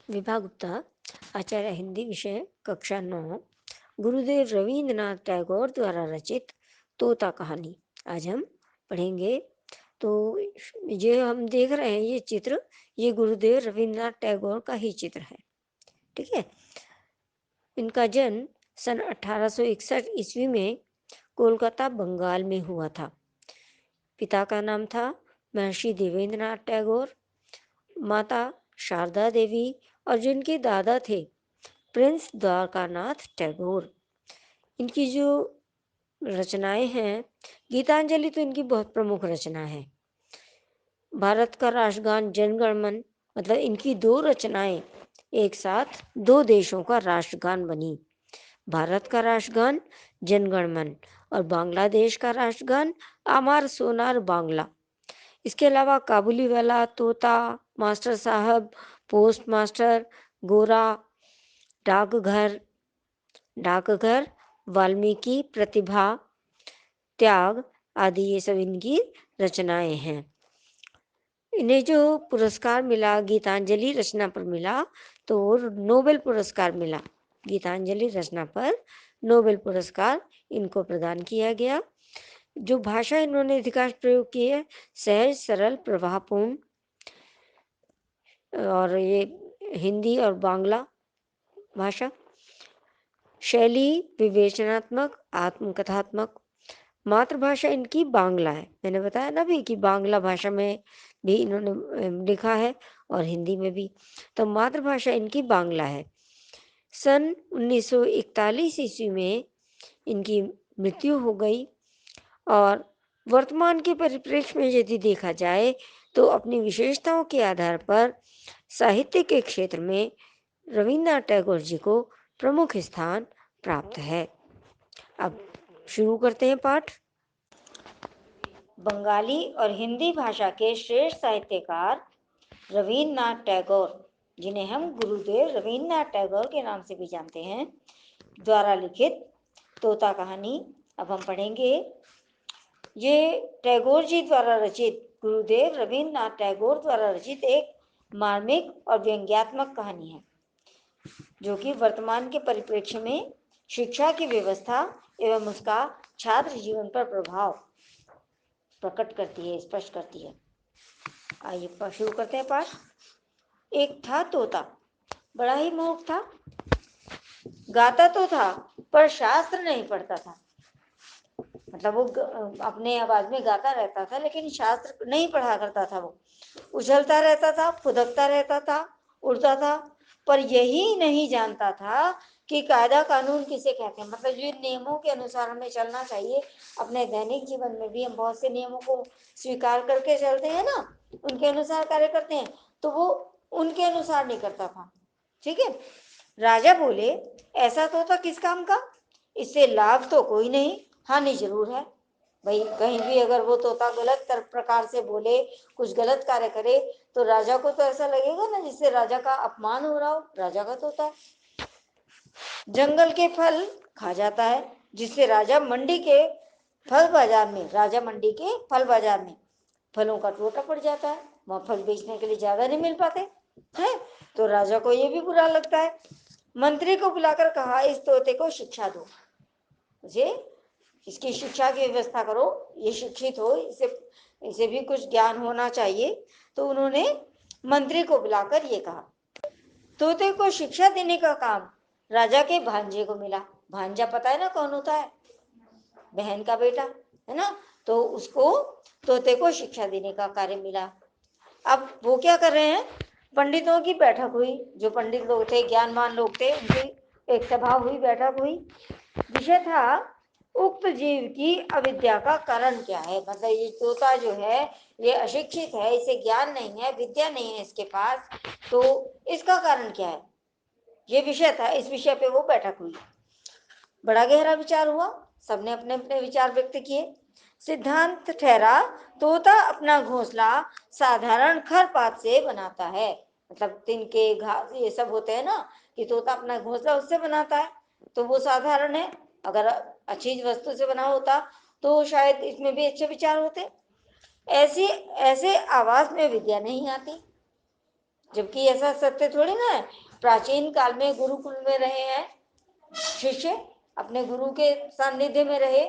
विभा गुप्ता, आचार्य हिंदी विषय, कक्षा 9। गुरुदेव रविंद्रनाथ टैगोर द्वारा रचित तोता कहानी आज हम पढ़ेंगे। तो ये हम देख रहे हैं, ये चित्र, ये गुरुदेव रविंद्रनाथ टैगोर का ही चित्र है। ठीक है। इनका जन्म सन 1861 ईस्वी में कोलकाता, बंगाल में हुआ था। पिता का नाम था महर्षि देवेंद्रनाथ टैगोर, माता शारदा देवी, और जिनके दादा थे प्रिंस द्वारकानाथ टैगोर। इनकी जो रचनाएं हैं, गीतांजलि तो इनकी बहुत प्रमुख रचना है। भारत का राष्ट्रगान जनगण मन, मतलब इनकी दो रचनाएं एक साथ दो देशों का राष्ट्रगान बनी। भारत का राष्ट्रगान जनगण मन और बांग्लादेश का राष्ट्रगान आमार सोनार बांग्ला। इसके अलावा काबुली वाला, तोता, मास्टर साहब, पोस्ट मास्टर, गोरा, डाकघर, डाकघर, वाल्मीकि, प्रतिभा, त्याग आदि, ये सब इनकी रचनाएं हैं। इन्हें जो पुरस्कार मिला गीतांजलि रचना पर मिला, तो नोबेल पुरस्कार मिला। गीतांजलि रचना पर नोबेल पुरस्कार इनको प्रदान किया गया। जो भाषा इन्होंने अधिकांश प्रयोग की है, सहज, सरल, प्रवाहपूर्ण, और ये हिंदी और बांग्ला भाषा। शैली विवेचनात्मक, आत्मकथात्मक। मातृभाषा इनकी बांग्ला है। मैंने बताया ना भी कि बांग्ला भाषा में भी इन्होंने लिखा है और हिंदी में भी। तो मातृभाषा इनकी बांग्ला है। सन 1941 ईस्वी में इनकी मृत्यु हो गई। और वर्तमान के परिप्रेक्ष्य में यदि देखा जाए, तो अपनी विशेषताओं के आधार पर साहित्य के क्षेत्र में रविन्द्रनाथ टैगोर जी को प्रमुख स्थान प्राप्त है। अब शुरू करते हैं पाठ। बंगाली और हिंदी भाषा के श्रेष्ठ साहित्यकार रविन्द्रनाथ टैगोर, जिन्हें हम गुरुदेव रविन्द्रनाथ टैगोर के नाम से भी जानते हैं, द्वारा लिखित तोता कहानी अब हम पढ़ेंगे। ये टैगोर जी द्वारा रचित, गुरुदेव रविन्द्रनाथ टैगोर द्वारा रचित एक मार्मिक और व्यंग्यात्मक कहानी है, जो कि वर्तमान के परिप्रेक्ष्य में शिक्षा की व्यवस्था एवं उसका छात्र जीवन पर प्रभाव प्रकट करती है, स्पष्ट करती है। आइए शुरू करते हैं पाठ। एक था तोता, बड़ा ही मूर्ख था। गाता तो था, पर शास्त्र नहीं पढ़ता था। मतलब वो अपने आवाज में गाता रहता था, लेकिन शास्त्र नहीं पढ़ा करता था। वो उछलता रहता था, फुदकता रहता था, उड़ता था, पर यही नहीं जानता था कि कायदा कानून किसे कहते हैं। मतलब जो नियमों के अनुसार हमें चलना चाहिए, अपने दैनिक जीवन में भी हम बहुत से नियमों को स्वीकार करके चलते हैं ना, उनके अनुसार कार्य करते हैं, तो वो उनके अनुसार नहीं करता था। ठीक है। राजा बोले, ऐसा तोता किस काम का, इससे लाभ तो कोई नहीं, हानि जरूर है। भाई कहीं भी अगर वो तोता गलत प्रकार से बोले, कुछ गलत कार्य करे, तो राजा को तो ऐसा लगेगा ना जिससे राजा का अपमान हो रहा हो। राजा का तोता जंगल के फल खा जाता है, जिससे राजा मंडी के फल बाजार में, राजा मंडी के फल बाजार में फलों का टोटा पड़ जाता है। वहां फल बेचने के लिए ज्यादा नहीं मिल पाते हैं, तो राजा को ये भी बुरा लगता है। मंत्री को बुलाकर कहा, इस तोते को शिक्षा दो, मुझे इसकी शिक्षा की व्यवस्था करो, ये शिक्षित हो, इसे इसे भी कुछ ज्ञान होना चाहिए। तो उन्होंने मंत्री को बुलाकर ये कहा। तोते को शिक्षा देने का काम राजा के भांजे को मिला। भांजा पता है ना कौन होता है, बहन का बेटा, है ना। तो उसको तोते को शिक्षा देने का कार्य मिला। अब वो क्या कर रहे हैं, पंडितों की बैठक हुई, जो पंडित लोग थे, ज्ञानवान लोग थे, उनकी एक सभा हुई, बैठक हुई। विषय था, उक्त जीव की अविद्या का कारण क्या है। मतलब ये तोता जो है, ये अशिक्षित है, इसे ज्ञान नहीं है, विद्या नहीं है इसके पास, तो इसका कारण क्या है, ये विषय था। इस विषय पे वो बैठक हुई, बड़ा गहरा विचार हुआ, सबने अपने अपने विचार व्यक्त किए। सिद्धांत ठहरा, तोता अपना घोंसला साधारण खरपात से बनाता है। मतलब तिनके, घास, ये सब होते हैं ना, कि तोता अपना घोंसला उससे बनाता है, तो वो साधारण है। अगर अच्छी वस्तु से बना होता तो शायद इसमें भी अच्छे विचार होते। ऐसी ऐसे आवाज में विद्या नहीं आती। जबकि ऐसा सत्य थोड़ी ना है। प्राचीन काल में गुरुकुल में रहे हैं शिष्य, अपने गुरु के सानिध्य में रहे,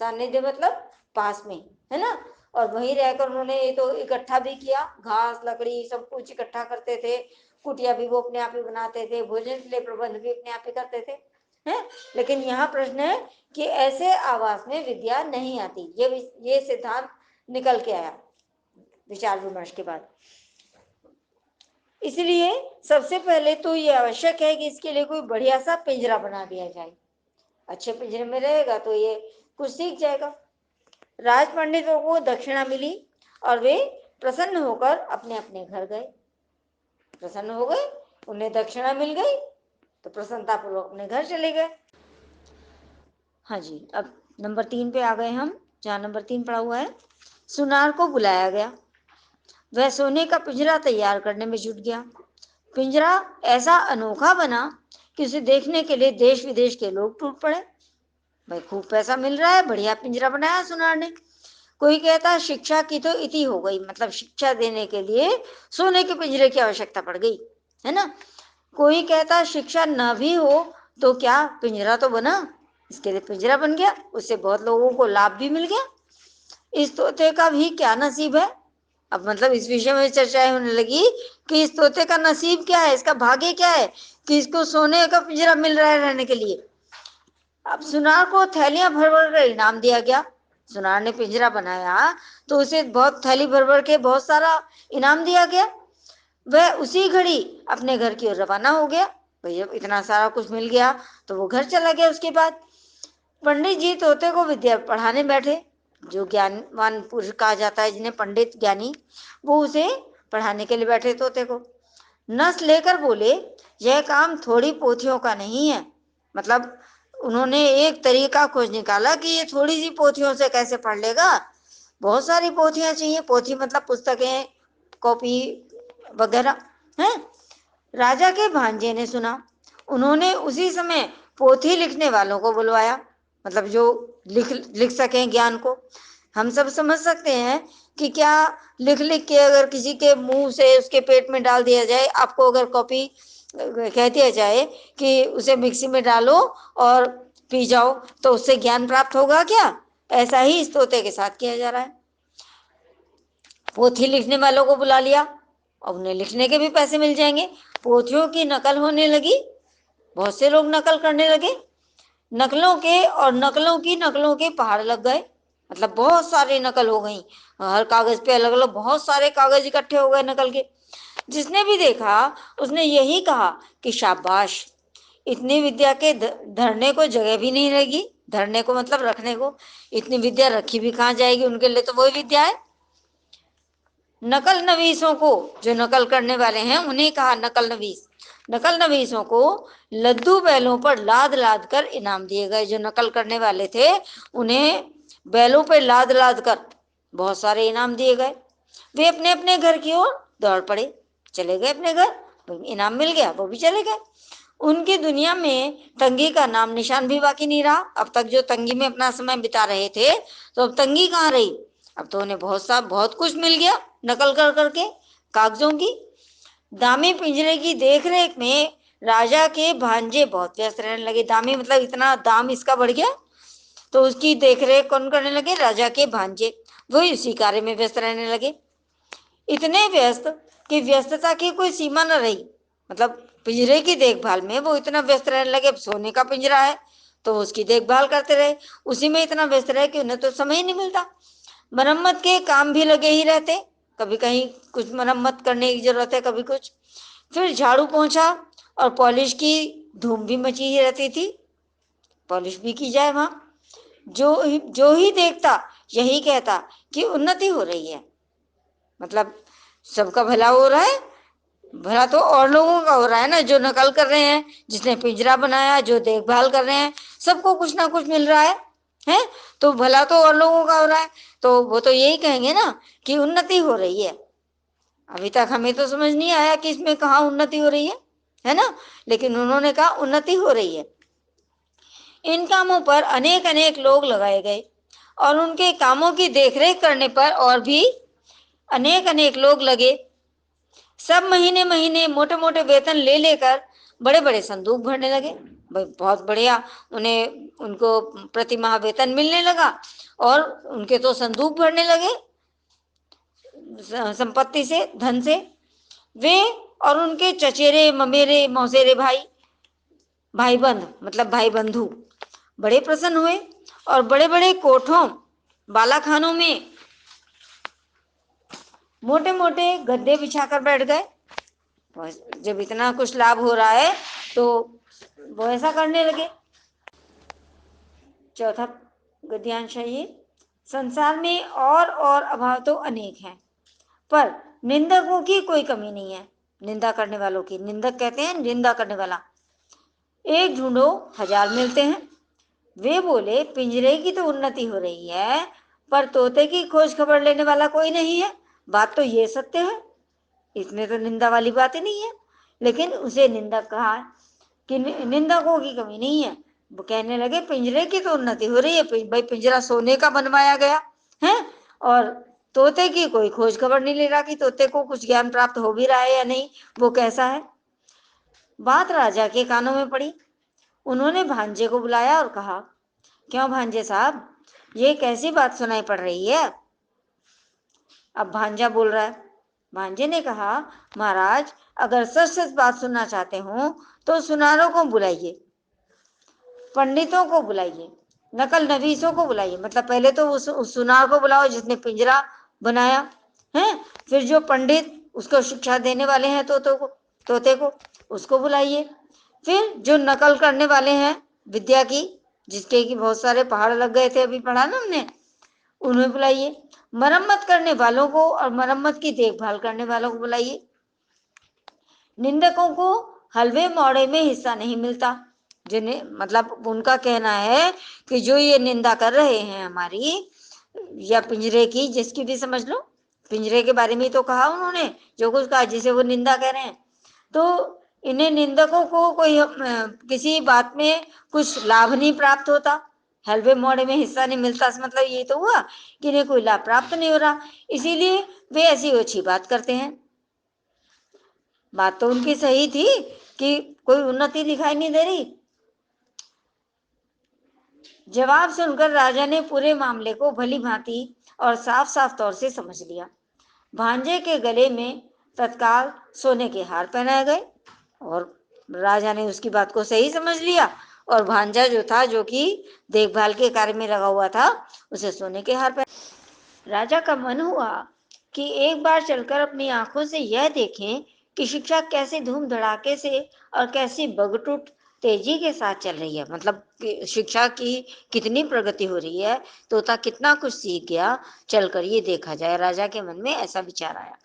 सानिध्य मतलब पास में, है ना। और वहीं रहकर उन्होंने ये तो इकट्ठा भी किया, घास लकड़ी सब कुछ इकट्ठा करते थे, कुटिया भी वो अपने आप ही बनाते थे, भोजन के लिए प्रबंध भी अपने आप ही करते थे, हैं। लेकिन यहाँ प्रश्न है कि ऐसे आवास में विद्या नहीं आती, ये सिद्धांत निकल के आया विचार विमर्श के बाद। इसलिए सबसे पहले तो ये आवश्यक है कि इसके लिए कोई बढ़िया सा पिंजरा बना दिया जाए। अच्छे पिंजरे में रहेगा तो ये कुछ सीख जाएगा। राज पंडितों को दक्षिणा मिली और वे प्रसन्न होकर अपने अपने घर गए। प्रसन्न हो गए, उन्हें दक्षिणा मिल गई तो प्रसन्नता पूर्वक अपने घर चले गए। हाँ जी, अब नंबर 3 पे आ गए हम, जहाँ नंबर 3 पड़ा हुआ है। सुनार को बुलाया गया, वह सोने का पिंजरा तैयार करने में जुट गया। पिंजरा ऐसा अनोखा बना कि उसे देखने के लिए देश विदेश के लोग टूट पड़े। भाई खूब पैसा मिल रहा है, बढ़िया पिंजरा बनाया सुनार ने। कोई कहता शिक्षा की तो इति हो गई, मतलब शिक्षा देने के लिए सोने के पिंजरे की आवश्यकता पड़ गई, है ना। कोई कहता शिक्षा न भी हो तो क्या, पिंजरा तो बना, इसके लिए पिंजरा बन गया, उससे बहुत लोगों को लाभ भी मिल गया। इस तोते का भी क्या नसीब है। अब मतलब इस विषय में चर्चाएं होने लगी कि इस तोते का नसीब क्या है, इसका भाग्य क्या है कि इसको सोने का पिंजरा मिल रहा है रहने के लिए। अब सुनार को थैलियां भर भर कर इनाम दिया गया। सुनार ने पिंजरा बनाया तो उसे बहुत थैली भर भर के बहुत सारा इनाम दिया गया। वह उसी घड़ी अपने घर की ओर रवाना हो गया। भैया इतना सारा कुछ मिल गया तो वो घर चला गया। उसके बाद पंडित जी तोते को विद्या पढ़ाने बैठे। जो ज्ञानवान पुरुष कहा जाता है जिन्हें पंडित ज्ञानी, वो उसे पढ़ाने के लिए बैठे तोते को। नस लेकर बोले यह काम थोड़ी पोथियों का नहीं है। मतलब उन्होंने एक तरीका खोज निकाला कि ये थोड़ी सी पोथियों से कैसे पढ़ लेगा, बहुत सारी पोथियां चाहिए। पोथी मतलब पुस्तकें, कॉपी वगैरह, हैं। राजा के भांजे ने सुना, उन्होंने उसी समय पोथी लिखने वालों को बुलवाया, मतलब जो लिख लिख सकें ज्ञान को। हम सब समझ सकते हैं कि क्या लिख लिख के अगर किसी के मुंह से उसके पेट में डाल दिया जाए, आपको अगर कॉपी कह दिया जाए कि उसे मिक्सी में डालो और पी जाओ, तो उससे ज्ञान प्राप्त होगा क्या। ऐसा ही इस तोते के साथ किया जा रहा है। पोथी लिखने वालों को बुला लिया और उन्हें लिखने के भी पैसे मिल जाएंगे। पोथियों की नकल होने लगी, बहुत से लोग नकल करने लगे। नकलों के और नकलों के पहाड़ लग गए, मतलब बहुत सारी नकल हो गई। हर कागज पे अलग अलग बहुत सारे कागज इकट्ठे हो गए नकल के। जिसने भी देखा उसने यही कहा कि शाबाश, इतनी विद्या के धरने को जगह भी नहीं रहेगी। धरने को मतलब रखने को, इतनी विद्या रखी भी कहाँ जाएगी, उनके लिए तो वही विद्या है। नकल नवीसों को, जो नकल करने वाले हैं उन्हें कहा नकल नवीस। नकल नवीसों को लद्दू बैलों पर लाद लाद कर इनाम दिए गए। जो नकल करने वाले थे उन्हें बैलों पर लाद लाद कर बहुत सारे इनाम दिए गए। वे अपने अपने घर की ओर दौड़ पड़े, चले गए अपने घर, इनाम मिल गया वो भी चले गए। उनकी दुनिया में तंगी का नाम निशान भी बाकी नहीं रहा। अब तक जो तंगी में अपना समय बिता रहे थे, तो अब तंगी कहाँ रही। अब तो उन्हें बहुत कुछ मिल गया नकल कर करके कागजों की। दामी पिंजरे की देखरेख में राजा के भांजे बहुत व्यस्त रहने लगे। दामी मतलब इतना दाम इसका बढ़ गया, तो उसकी देखरेख कौन करने लगे, राजा के भांजे। वही उसी कार्य में व्यस्त रहने लगे। इतने व्यस्त कि व्यस्तता की कोई सीमा न रही। मतलब पिंजरे की देखभाल में वो इतना व्यस्त रहने लगे। अब सोने का पिंजरा है तो उसकी देखभाल करते रहे, उसी में इतना व्यस्त रहे कि उन्हें तो समय ही नहीं मिलता। मरम्मत के काम भी लगे ही रहते, कभी कहीं कुछ मरम्मत करने की जरूरत है, कभी कुछ। फिर झाड़ू पोंछा और पॉलिश की धूम भी मची ही रहती थी, पॉलिश भी की जाए वहां। जो ही देखता यही कहता कि उन्नति हो रही है, मतलब सबका भला हो रहा है। भला तो और लोगों का हो रहा है ना, जो नकल कर रहे हैं, जिसने पिंजरा बनाया, जो देखभाल कर रहे हैं, सबको कुछ ना कुछ मिल रहा है। तो भला तो और लोगों का हो रहा है, तो वो तो यही कहेंगे ना कि उन्नति हो रही है। अभी तक हमें तो समझ नहीं आया कि इसमें कहाँ उन्नति हो रही है ना, लेकिन उन्होंने कहा उन्नति हो रही है। इन कामों पर अनेक अनेक लोग लगाए गए और उनके कामों की देखरेख करने पर और भी अनेक अनेक लोग लगे। सब महीने महीने मोटे मोटे वेतन ले लेकर बड़े बड़े संदूक भरने लगे। भाई बहुत बढ़िया, उन्हें उनको प्रति माह वेतन मिलने लगा और उनके तो संदूक भरने लगे संपत्ति से, धन से। वे और उनके चचेरे ममेरे मौसेरे भाई, भाई बंध मतलब भाई बंधु बड़े प्रसन्न हुए और बड़े बड़े कोठों बालाखानों में मोटे मोटे गद्दे बिछाकर बैठ गए। जब इतना कुछ लाभ हो रहा है तो वो ऐसा करने लगे। चौथा गद्यांश है ये, संसार में और अभाव तो अनेक हैं, पर निंदकों की कोई कमी नहीं है। निंदा करने वालों की, निंदक कहते हैं निंदा करने वाला। एक ढूंढो हजार मिलते हैं। वे बोले, पिंजरे की तो उन्नति हो रही है, पर तोते की खोज खबर लेने वाला कोई नहीं है। बात तो ये सत्य है, इसमें तो निंदा वाली बात ही नहीं है। लेकिन उसे निंदक कहा कि निंदकों की कमी नहीं है। वो कहने लगे पिंजरे की तो उन्नति हो रही है, भाई पिंजरा सोने का बनवाया गया है, और तोते की कोई खोज खबर नहीं ले रहा कि तोते को कुछ ज्ञान प्राप्त हो भी रहा है या नहीं, वो कैसा है। बात राजा के कानों में पड़ी। उन्होंने भांजे को बुलाया और कहा, क्यों भांजे साहब, ये कैसी बात सुनाई पड़ रही है। अब भांजा बोल रहा है। भांजे ने कहा, महाराज अगर सच सच बात सुनना चाहते हो तो सुनारों को बुलाइए, पंडितों को बुलाइए, नकल नवीसों को बुलाइए। मतलब पहले तो उस सुनार को बुलाओ जिसने पिंजरा बनाया है, फिर जो पंडित उसको शिक्षा देने वाले हैं तोते को उसको बुलाइए, फिर जो नकल करने वाले हैं विद्या की, जिसके की बहुत सारे पहाड़ लग गए थे, अभी पढ़ा ना हमने, उन्हें बुलाइए। मरम्मत करने वालों को और मरम्मत की देखभाल करने वालों को बुलाइए। निंदकों को हलवे मोड़े में हिस्सा नहीं मिलता। जिन्हें मतलब उनका कहना है कि जो ये निंदा कर रहे हैं हमारी या पिंजरे की, जिसकी भी समझ लो, पिंजरे के बारे में तो कहा उन्होंने, जो कुछ कहा जिसे वो निंदा कर रहे हैं, तो इन्हें निंदकों को कोई किसी बात में कुछ लाभ नहीं प्राप्त होता, हलवे मोड़े में हिस्सा नहीं मिलता। मतलब ये तो हुआ कि इन्हें कोई लाभ प्राप्त नहीं हो रहा, इसीलिए वे ऐसी ओछी बात करते हैं। बात तो उनकी सही थी कि कोई उन्नति दिखाई नहीं दे रही। जवाब सुनकर राजा ने पूरे मामले को भली भांति और साफ साफ तौर से समझ लिया। भांजे के गले में तत्काल सोने के हार पहनाए गए और राजा ने उसकी बात को सही समझ लिया, और भांजा जो था, जो कि देखभाल के कार्य में लगा हुआ था, उसे सोने के हार पहनाए। राजा का मन हुआ कि एक बार चलकर अपनी आंखों से यह देखें कि शिक्षा कैसे धूम धड़ाके से और कैसी बगटुट तेजी के साथ चल रही है। मतलब शिक्षा की कितनी प्रगति हो रही है, तोता कितना कुछ सीख गया, चलकर ये देखा जाए। राजा के मन में ऐसा विचार आया।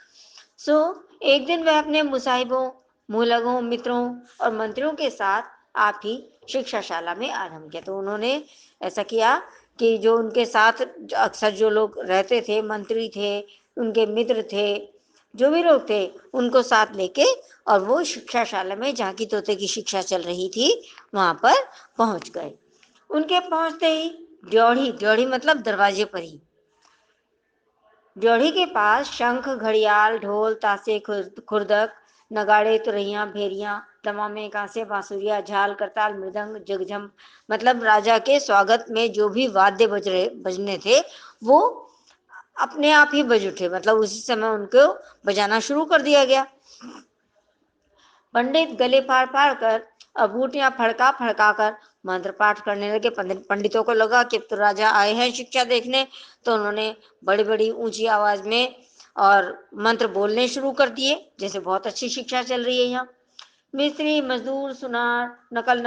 एक दिन वह अपने मुसाहिबों, मूलगों, मित्रों और मंत्रियों के साथ आप ही शिक्षाशाला में आरंभ किया। तो उन्होंने ऐसा किया कि जो उनके साथ अक्सर जो लोग रहते थे, मंत्री थे, उनके मित्र थे, जो भी लोग थे, उनको साथ लेके और वो शिक्षाशाला में, जहाँ की तोते की शिक्षा चल रही थी, वहां पर पहुंच गए। उनके पहुंचते ही ड्योढ़ी, ड्योढ़ी मतलब दरवाजे पर ही, ड्योढ़ी के पास शंख, घड़ियाल, ढोल, तासे, खुरदक, नगाड़े, तुरैया, भेरियां, तमामे, कांसे, बांसुरिया, झाल, करताल, मृदंग, जगझम, मतलब राजा के स्वागत में जो भी वाद्य बजने थे, वो अपने आप ही बज उठे। मतलब उसी समय उनको बजाना शुरू कर दिया गया। पंडित गले फाड़ फाड़ कर, अबूटियां फड़का फड़का कर मंत्र पाठ करने लगे। पंडितों को लगा कि तो राजा आए हैं शिक्षा देखने, तो उन्होंने बड़ी बड़ी ऊंची आवाज में और मंत्र बोलने शुरू कर दिए, जैसे बहुत अच्छी शिक्षा चल रही है यहाँ। मिस्त्री, मजदूर, सुनार, नकल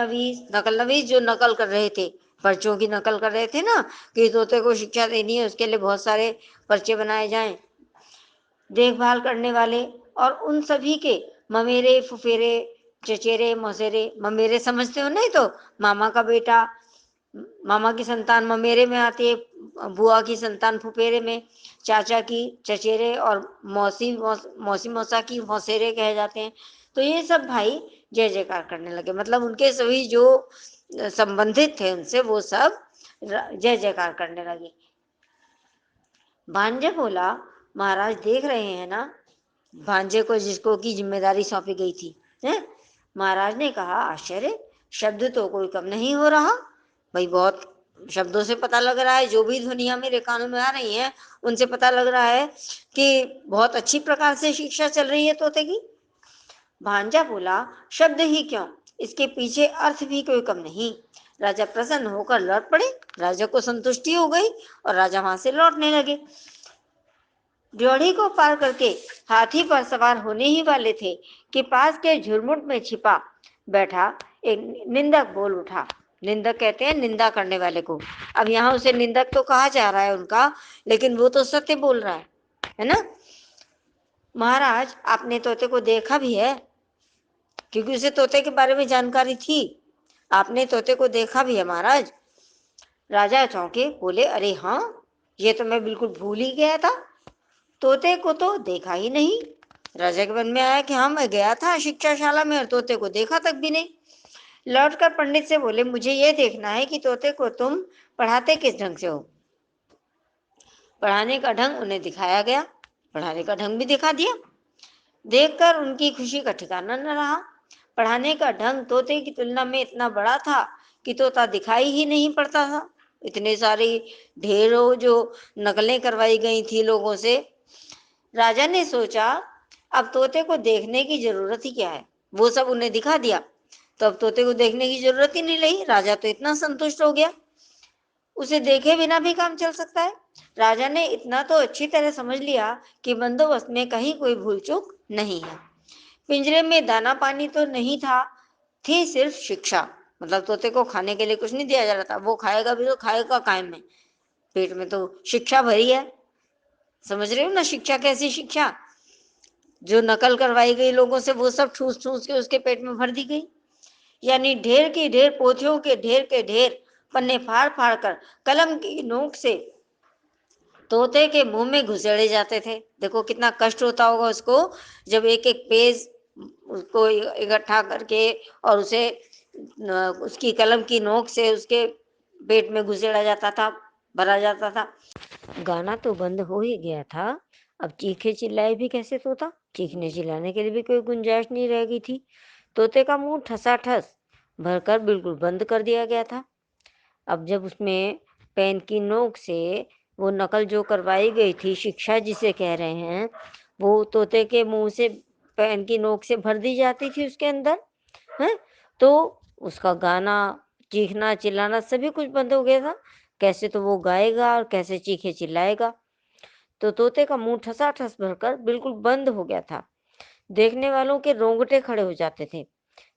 नवीस जो नकल कर रहे थे, पर्चों की नकल कर रहे थे ना, कि तोते को शिक्षा देनी है, उसके लिए बहुत सारे पर्चे बनाए जाएं, देखभाल करने वाले और उन सभी के ममेरे, फुफेरे, चचेरे, मौसेरे। ममेरे समझते हो नहीं तो मामा का बेटा, मामा की संतान ममेरे में आती है, बुआ की संतान फुफेरे में, चाचा की चचेरे, और मौसी मौसा की मौसेरे कहे जाते हैं। तो ये सब भाई जय जयकार करने लगे। मतलब उनके सभी जो संबंधित थे उनसे, वो सब जय जयकार करने लगे। भांजा बोला, महाराज देख रहे हैं ना, भांजे को जिसको की जिम्मेदारी सौंपी गई थी। हैं? महाराज ने कहा, आश्चर्य, शब्द तो कोई कम नहीं हो रहा भाई, बहुत शब्दों से पता लग रहा है, जो भी ध्वनियां मेरे कानों में आ रही हैं उनसे पता लग रहा है कि बहुत अच्छी प्रकार से शिक्षा चल रही है तोते की। भांजा बोला, शब्द ही क्यों, इसके पीछे अर्थ भी कोई कम नहीं। राजा प्रसन्न होकर लौट पड़े। राजा को संतुष्टि हो गई और राजा वहां से लौटने लगे। ड्योढ़ी को पार करके हाथी पर सवार होने ही वाले थे कि पास के झुरमुट में छिपा बैठा एक निंदक बोल उठा। निंदक कहते हैं निंदा करने वाले को। अब यहाँ उसे निंदक तो कहा जा रहा है उनका, लेकिन वो तो सत्य बोल रहा है ना। महाराज, आपने तोते को देखा भी है, क्योंकि उसे तोते के बारे में जानकारी थी। आपने तोते को देखा भी है महाराज। राजा चौंके, बोले, अरे हाँ, ये तो मैं बिल्कुल भूल ही गया था, तोते को तो देखा ही नहीं। राजा के मन में आया कि हाँ, मैं गया था शिक्षाशाला में और तोते को देखा तक भी नहीं। लौटकर पंडित से बोले, मुझे ये देखना है कि तोते को तुम पढ़ाते किस ढंग से हो। पढ़ाने का ढंग उन्हें दिखाया गया, पढ़ाने का ढंग भी दिखा दिया। देखकर उनकी खुशी का ठिकाना न रहा। पढ़ाने का ढंग तोते की तुलना में इतना बड़ा था कि तोता दिखाई ही नहीं पड़ता था। इतने सारी ढेरों जो नकलें करवाई गई थी लोगों से। राजा ने सोचा, अब तोते को देखने की जरूरत ही क्या है, वो सब उन्हें दिखा दिया, तो अब तोते को देखने की जरूरत ही नहीं रही। राजा तो इतना संतुष्ट हो गया, उसे देखे बिना भी काम चल सकता है। राजा ने इतना तो अच्छी तरह समझ लिया कि बंदोबस्त में कहीं कोई भूल चूक नहीं है। पिंजरे में दाना पानी तो नहीं था, थी सिर्फ शिक्षा। मतलब तोते को खाने के लिए कुछ नहीं दिया जा रहा था, वो खाएगा भी तो खाएगा कायम में, पेट में तो शिक्षा भरी है। समझ रहे हो ना, शिक्षा कैसी शिक्षा, जो नकल करवाई गई लोगों से वो सब ठूस ठूस के उसके पेट में भर दी गई। यानी ढेर की ढेर पोथियों के ढेर पन्ने फाड़ फाड़ कर कलम की नोक से तोते के मुंह में घुसेड़े जाते थे। देखो कितना कष्ट होता होगा उसको, जब एक एक पेज उसको इकट्ठा करके और उसे उसकी कलम की नोक से उसके पेट में घुसेड़ा जाता था, भरा जाता था। गाना तो बंद हो ही गया था, अब चीखे चिल्लाए भी कैसे तोता। चीखने चिल्लाने के लिए भी कोई गुंजाइश नहीं रह गई थी। तोते का मुंह ठसाठस भरकर बिल्कुल बंद कर दिया गया था। अब जब उसमें पेन की नोक से वो नकल जो करवाई गई थी, शिक्षा जिसे कह रहे हैं, वो तोते के मुंह से पेन की नोक से भर दी जाती थी उसके अंदर है, तो उसका गाना, चीखना चिल्लाना सभी कुछ बंद हो गया था। कैसे तो वो गाएगा और कैसे चीखे चिल्लाएगा। तो तोते का मुंह ठसाठस भरकर बिल्कुल बंद हो गया था। देखने वालों के रोंगटे खड़े हो जाते थे,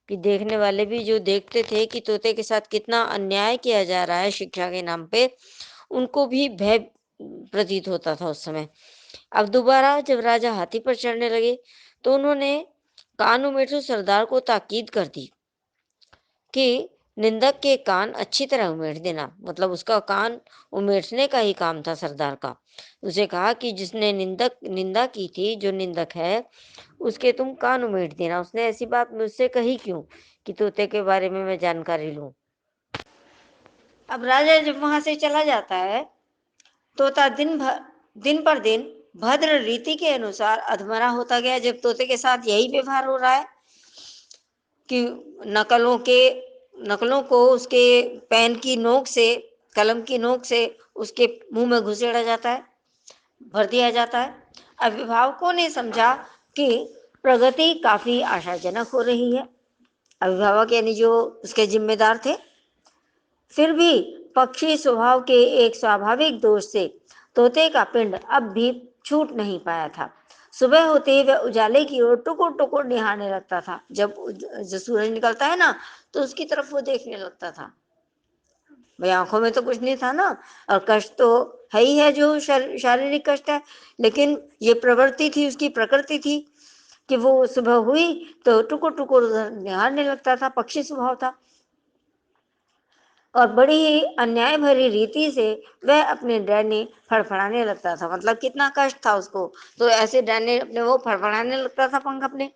कि देखने वाले भी जो देखते थे कि तोते के साथ कितना अन्याय किया जा रहा है शिक्षा के नाम पे, उनको भी भय प्रतीत होता था उस समय। अब दोबारा जब राजा हाथी पर चढ़ने लगे तो उन्होंने कान उमेरते सरदार को ताकीद कर दी कि निंदक के कान अच्छी तरह उमेट देना। मतलब उसका कान उमेटने का ही काम था सरदार का। उसे कहा कि जिसने निंदा की थी, जो निंदक है, उसके तुम कान उमेट देना। उसने ऐसी बात मुझसे कही क्यों कि तोते के बारे में मैं जानकारी लूं। अब राजा जब वहां से चला जाता है, तोता दिन पर दिन भद्र रीति के अनुसार अधमरा होता गया। जब तोते के साथ यही व्यवहार हो रहा है कि नकलों को उसके पेन की नोक से, कलम की नोक से उसके मुंह में घुसेड़ा जाता है, भर दिया जाता है। अभिभावकों ने समझा कि प्रगति काफी आशाजनक हो रही है। अभिभावक यानी जो उसके जिम्मेदार थे। फिर भी पक्षी स्वभाव के एक स्वाभाविक दोष से तोते का पिंड अब भी छूट नहीं पाया था। सुबह होते ही वह उजाले की ओर टुकुर टुकुर निहारने लगता था। जब सूरज निकलता है ना, तो उसकी तरफ वो देखने लगता था। भाई आंखों में तो कुछ नहीं था ना, और कष्ट तो है ही है, जो शारीरिक कष्ट है, लेकिन ये प्रवृत्ति थी, उसकी प्रकृति थी कि वो सुबह हुई तो टुकुर टुकुर उधर निहारने लगता था। पक्षी स्वभाव था और बड़ी ही अन्याय भरी रीति से वह अपने डरने फड़फड़ाने लगता था। मतलब कितना कष्ट था उसको, तो ऐसे डरने अपने वो फड़फड़ाने लगता था पंख अपने।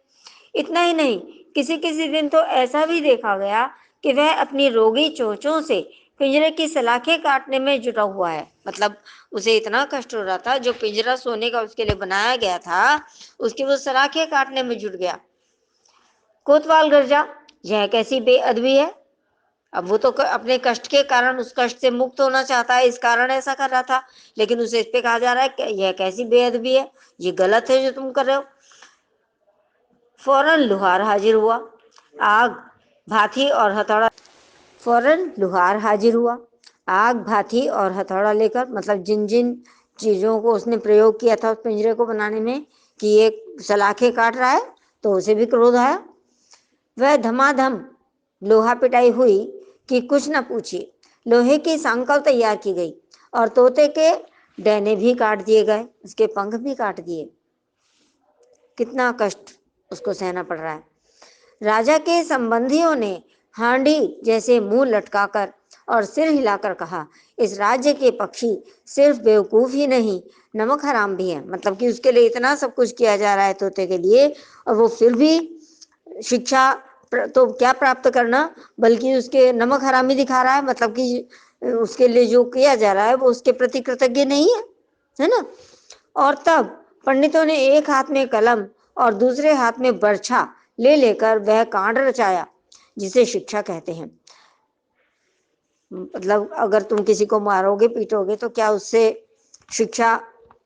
इतना ही नहीं, किसी किसी दिन तो ऐसा भी देखा गया कि वह अपनी रोगी चोंचों से पिंजरे की सलाखें काटने में जुटा हुआ है। मतलब उसे इतना कष्ट हो रहा था, जो पिंजरा सोने का उसके लिए बनाया गया था, उसकी वो सलाखें काटने में जुट गया। कोतवाल गरजा, यह कैसी बेअदबी है। अब वो तो अपने कष्ट के कारण उस कष्ट से मुक्त होना चाहता है, इस कारण ऐसा कर रहा था, लेकिन उसे इस पे कहा जा रहा है कि यह कैसी बेअदबी है, ये गलत है जो तुम कर रहे हो। फौरन लुहार हाजिर हुआ। आग, भाथी और हथौड़ा। फौरन लुहार हाजिर हुआ, आग, भाथी और हथौड़ा लेकर। मतलब जिन जिन चीजों को उसने प्रयोग किया था उस पिंजरे को बनाने में, कि ये सलाखें काट रहा है, तो उसे भी क्रोध आया। वह धमाधम लोहा पिटाई हुई कि कुछ न पूछिए। लोहे की सांकल तैयार की गई और तोते के डैने भी काट दिए गए, उसके पंख भी काट दिए। कितना कष्ट उसको सहना पड़ रहा है। राजा के संबंधियों ने हांडी जैसे मुंह लटकाकर और सिर हिलाकर कहा, इस राज्य के पक्षी सिर्फ बेवकूफ ही नहीं, नमक हराम भी है। मतलब कि उसके लिए इतना सब कुछ किया जा रहा है तोते के लिए, और वो फिर भी शिक्षा तो क्या प्राप्त करना, बल्कि उसके नमक हरामी दिखा रहा है। मतलब कि उसके लिए जो किया जा रहा है वो उसके प्रति कृतज्ञ नहीं है, है ना। और तब पंडितों ने एक हाथ में कलम और दूसरे हाथ में बर्छा ले लेकर वह कांड रचाया जिसे शिक्षा कहते हैं। मतलब अगर तुम किसी को मारोगे पीटोगे तो क्या उससे शिक्षा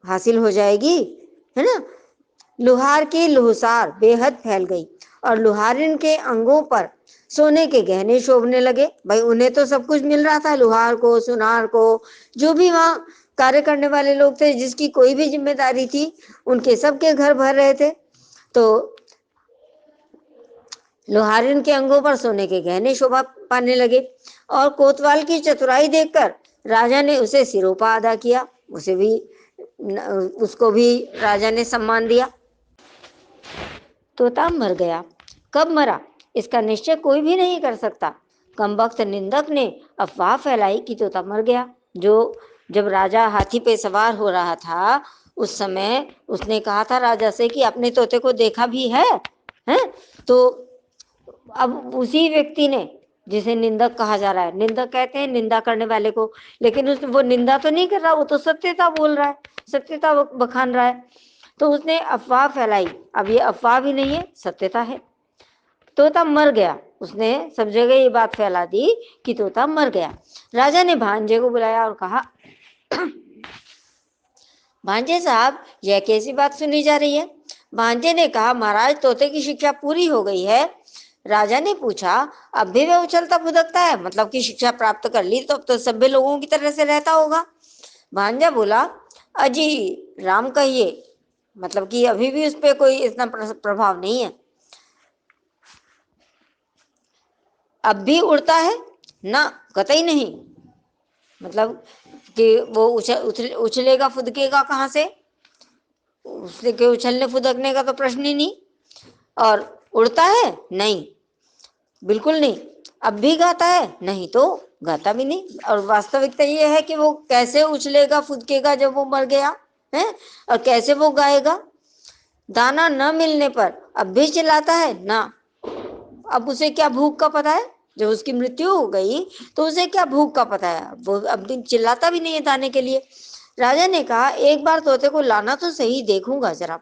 हासिल हो जाएगी, है ना। लुहार की लुहसार बेहद फैल गई और लुहारिन के अंगों पर सोने के गहने शोभने लगे। भाई उन्हें तो सब कुछ मिल रहा था, लुहार को, सुनार को, जो भी वहां कार्य करने वाले लोग थे, जिसकी कोई भी जिम्मेदारी थी, उनके सबके घर भर रहे थे। तो लोहारिन के अंगों पर सोने के गहने शोभा पाने लगे और कोतवाल की चतुराई देखकर राजा ने उसे सिरोपा अदा किया। उसे भी उसको भी राजा ने सम्मान दिया। तोता मर गया। कब मरा इसका निश्चय कोई भी नहीं कर सकता। कमबख्त निंदक ने अफवाह फैलाई कि तोता मर गया। जो जब राजा हाथी पे सवार हो रहा था उस समय उसने कहा था राजा से कि अपने तोते को देखा भी है, हैं? तो अब उसी व्यक्ति ने, जिसे निंदक कहा जा रहा है, निंदक कहते हैं निंदा करने वाले को, लेकिन वो निंदा तो नहीं कर रहा, वो तो सत्यता बोल रहा है, सत्यता बखान रहा है। तो उसने अफवाह फैलाई। अब ये अफवाह भी नहीं है, सत्यता है। तोता मर गया। उसने सब जगह ये बात फैला दी कि तोता मर गया। राजा ने भांजे को बुलाया और कहा, भांजे साहब, यह कैसी बात सुनी जा रही है। भांजे ने कहा, महाराज तोते की शिक्षा पूरी हो गई है। राजा ने पूछा, अब भी वह उछलता फुदकता है, मतलब कि शिक्षा प्राप्त कर ली तो अब तो सभ्य लोगों की तरह से रहता होगा। भांजा बोला, अजी राम कहिए, मतलब कि अभी भी उस पर कोई इतना प्रभाव नहीं है। अब भी उड़ता है ना, कतई नहीं। मतलब कि वो उछलेगा फुदकेगा कहाँ से, उससे के उछलने फुदकने का तो प्रश्न ही नहीं। और उड़ता है नहीं, बिल्कुल नहीं। अब भी गाता है नहीं, तो गाता भी नहीं। और वास्तविकता ये है कि वो कैसे उछलेगा फुदकेगा जब वो मर गया है, और कैसे वो गाएगा। दाना न मिलने पर अब भी चिल्लाता है ना। अब उसे क्या भूख का पता है, जब उसकी मृत्यु हो गई तो उसे क्या भूख का पता है, वो अब दिन चिल्लाता भी नहीं है दाने के लिए। राजा ने कहा, एक बार तोते को लाना तो सही, देखूंगा जरा।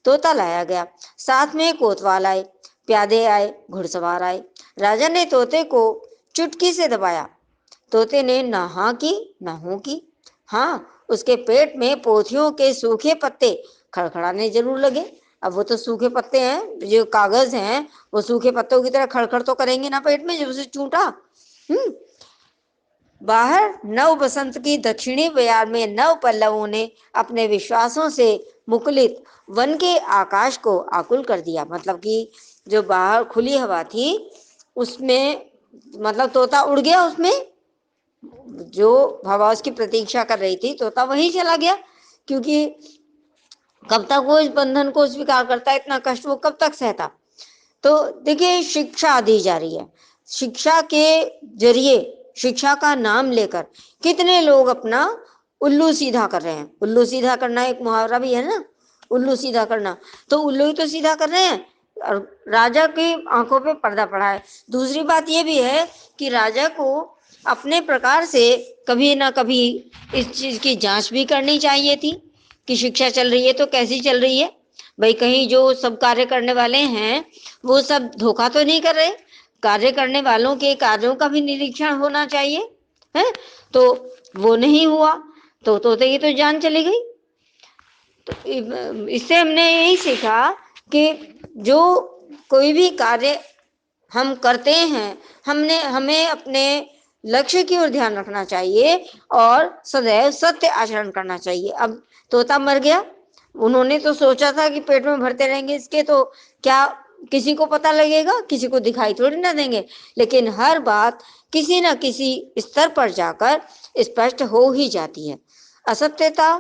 तोता लाया गया। साथ में कोतवाल आए, प्यादे आए, घुड़सवार आए। राजा ने तोते को चुटकी से दबाया। तोते ने न हाँ की न हूं की। हाँ, उसके पेट में पोथियों के सूखे पत्ते खड़खड़ाने जरूर लगे। अब वो तो सूखे पत्ते हैं, जो कागज हैं, वो सूखे पत्तों की तरह खड़खड़ तो करेंगे ना पेट में जब उसे चूंटा। बाहर नव बसंत की दक्षिणी बयार में नव पल्लवों ने अपने विश्वासों से मुखलित वन के आकाश को आकुल कर दिया। मतलब कि जो बाहर खुली हवा थी उसमें, मतलब तोता उड़ गया, उसमें जो हवा उसकी प्रतीक्षा कर रही थी तोता वहीं चला गया। क्योंकि कब तक वो इस बंधन को स्वीकार करता, इतना कष्ट वो कब तक सहता। तो देखिए, शिक्षा दी जा रही है। शिक्षा के जरिए, शिक्षा का नाम लेकर कितने लोग अपना उल्लू सीधा कर रहे हैं। उल्लू सीधा करना एक मुहावरा भी है ना, उल्लू सीधा करना। तो उल्लू ही तो सीधा कर रहे हैं, और राजा की आंखों पे पर्दा पड़ा है। दूसरी बात ये भी है कि राजा को अपने प्रकार से कभी ना कभी इस चीज की जांच भी करनी चाहिए थी कि शिक्षा चल रही है तो कैसी चल रही है। भाई कहीं जो सब कार्य करने वाले हैं वो सब धोखा तो नहीं कर रहे। कार्य करने वालों के कार्यों का भी निरीक्षण होना चाहिए है। तो वो नहीं हुआ तो ये तो जान चली गई। तो इससे हमने यही सीखा कि जो कोई भी कार्य हम करते हैं हमें अपने लक्ष्य की ओर ध्यान रखना चाहिए और सदैव सत्य आचरण करना चाहिए। अब तोता मर गया, उन्होंने तो सोचा था कि पेट में भरते रहेंगे इसके तो क्या किसी को पता लगेगा, किसी को दिखाई थोड़ी ना देंगे। लेकिन हर बात किसी न किसी स्तर पर जाकर स्पष्ट हो ही जाती है। असत्यता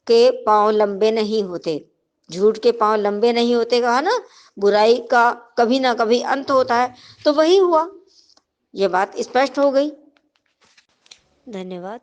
के पांव लंबे नहीं होते, झूठ के पांव लंबे नहीं होते कहा ना, बुराई का कभी ना कभी अंत होता है। तो वही हुआ, ये बात स्पष्ट हो गई। धन्यवाद।